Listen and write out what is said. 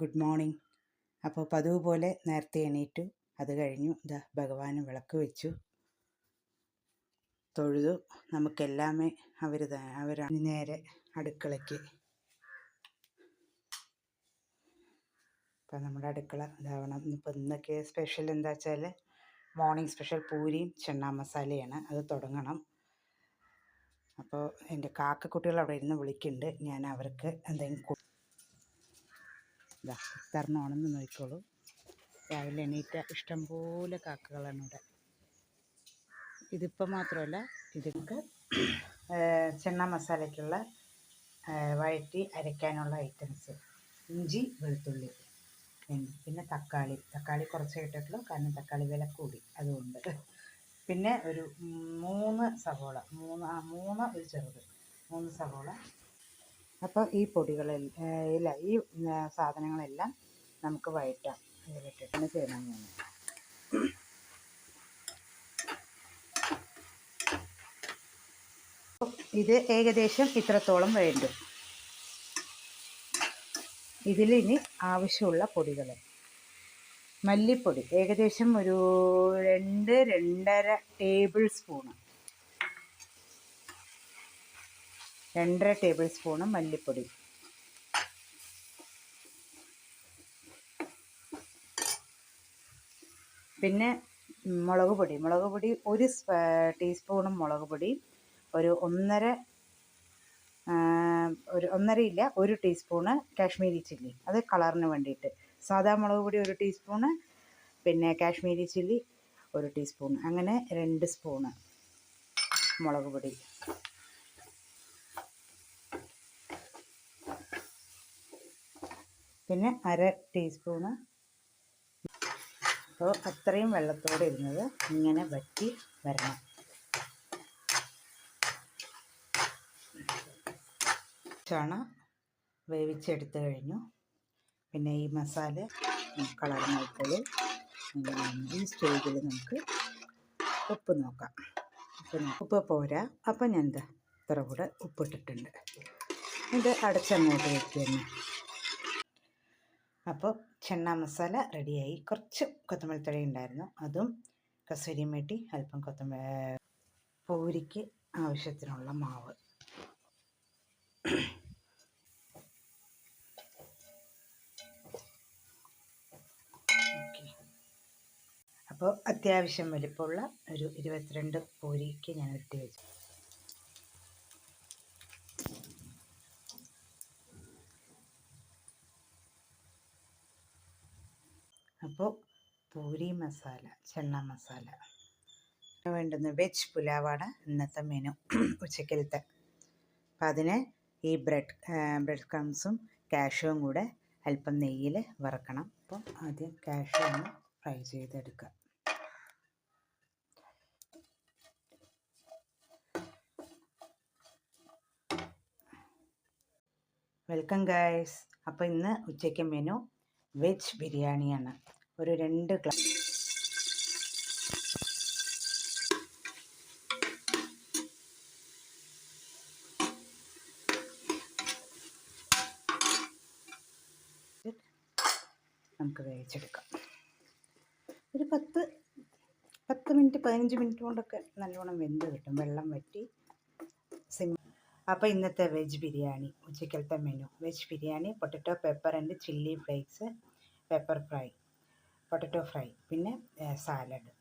Good morning. അപ്പോൾ പതിവ് പോലെ നേരത്തെ എണീറ്റു. അത് കഴിഞ്ഞു ഇതാ ഭഗവാന് വിളക്ക് വെച്ചു, തൊഴുതു. നമുക്കെല്ലാമേ അവരാണ്. നേരെ അടുക്കളയ്ക്ക്. അപ്പം നമ്മുടെ അടുക്കള ഇതാവണം. ഇപ്പം ഇന്നൊക്കെ സ്പെഷ്യൽ എന്താ വെച്ചാൽ മോർണിംഗ് സ്പെഷ്യൽ പൂരിയും ചെണ്ണ മസാലയാണ്. അത് തുടങ്ങണം. അപ്പോൾ എൻ്റെ കാക്കക്കുട്ടികൾ അവിടെ ഇരുന്ന് വിളിക്കുന്നുണ്ട്. ഞാൻ അവർക്ക് എന്തെങ്കിലും ഇതാ തരണമാണെന്ന് നോക്കിക്കോളൂ. രാവിലെ എണീറ്റ ഇഷ്ടംപോലെ കാക്കകളാണ് ഇവിടെ. ഇതിപ്പോൾ മാത്രമല്ല, ഇതൊക്കെ ചെണ്ണ മസാലയ്ക്കുള്ള വഴറ്റി അരയ്ക്കാനുള്ള ഐറ്റംസ്. ഇഞ്ചി, വെളുത്തുള്ളി, പിന്നെ തക്കാളി കുറച്ചേ ഇട്ടിട്ടുള്ളൂ, കാരണം തക്കാളി വില കൂടി അതുകൊണ്ട്. പിന്നെ ഒരു 3 സവോള, ഒരു ചെറുത് 3 സവോള. അപ്പോൾ ഈ പൊടികളെല്ലാം ഈ സാധനങ്ങളെല്ലാം നമുക്ക് വഴറ്റാം. ഇതിലിട്ടിട്ടാണ് ചെയ്യണം. ഞാൻ ഇത് ഏകദേശം ഇത്രത്തോളം വേണ്ടു. ഇതിലിനി ആവശ്യമുള്ള പൊടികൾ: മല്ലിപ്പൊടി ഏകദേശം ഒരു 2-2.5 ടേബിൾ സ്പൂണ്, 2.5 ടേബിൾ സ്പൂണ് മല്ലിപ്പൊടി. പിന്നെ മുളക് പൊടി 1 ടീസ്പൂണ് മുളക് പൊടി, ഒരു 1 ടീസ്പൂണ് കാശ്മീരി ചില്ലി, അത് കളറിന് വേണ്ടിയിട്ട്. സാദാ മുളക് പൊടി 1 ടീസ്പൂണ്, പിന്നെ കാശ്മീരി ചില്ലി 1 ടീസ്പൂൺ, അങ്ങനെ 2 സ്പൂണ് മുളക് പൊടി. പിന്നെ 1/2 ടീസ്പൂണ്. അപ്പോൾ അത്രയും വെള്ളത്തോടെ ഇരുന്നത് ഇങ്ങനെ വറ്റി വരണം. ചാണ വേവിച്ചെടുത്ത് കഴിഞ്ഞു. പിന്നെ ഈ മസാല കളർന്ന് വെക്കല്. ഈ സ്റ്റേജിൽ നമുക്ക് ഉപ്പ് നോക്കാം. ഉപ്പ് പോരാ. അപ്പം ഞാൻ ഇത്ര കൂടെ ഉപ്പിട്ടിട്ടുണ്ട്. ഇത് അടച്ചങ്ങോട്ട് വയ്ക്കുന്നു. അപ്പോൾ ചെണ്ണ മസാല റെഡിയായി. കുറച്ച് കൊത്തമല്ലി തഴ ഉണ്ടായിരുന്നു, അതും കസൂരി മേട്ടി, അല്പം പൂരിക്ക് ആവശ്യത്തിനുള്ള മാവ്. അപ്പോൾ അത്യാവശ്യം വലിപ്പമുള്ള ഒരു 22 പൂരിക്ക് ഞാൻ ഉരുട്ടി വെച്ചു. അപ്പോൾ പൂരി മസാല, ചെണ്ണ മസാല വേണ്ടുന്ന വെജ് പുലാവാണ് ഇന്നത്തെ മെനു, ഉച്ചക്കലത്തെ. അപ്പം അതിന് ഈ ബ്രെഡ് ക്രംസും കാഷ്യൂവും കൂടെ അല്പം നെയ്യിൽ വറക്കണം. അപ്പോൾ ആദ്യം കാഷ്യൂ ഒന്ന് ഫ്രൈ ചെയ്തെടുക്കുക. Welcome guys. അപ്പോൾ ഇന്ന് ഉച്ചയ്ക്ക് മെനു വെജ് ബിരിയാണിയാണ്. ഒരു 2 ഗ്ലാസ് നമുക്ക് വേവിച്ചെടുക്കാം. ഒരു 10 മിനിറ്റ് 15 മിനിറ്റ് കൊണ്ടൊക്കെ നല്ലോണം വെന്ത് കിട്ടും, വെള്ളം വറ്റി. അപ്പോൾ ഇന്നത്തെ വെജ് ബിരിയാണി, ഉച്ചക്കലത്തെ menu veg biryani, potato pepper and chilli flakes, pepper fry, potato fry, പിന്നെ സാലഡ്.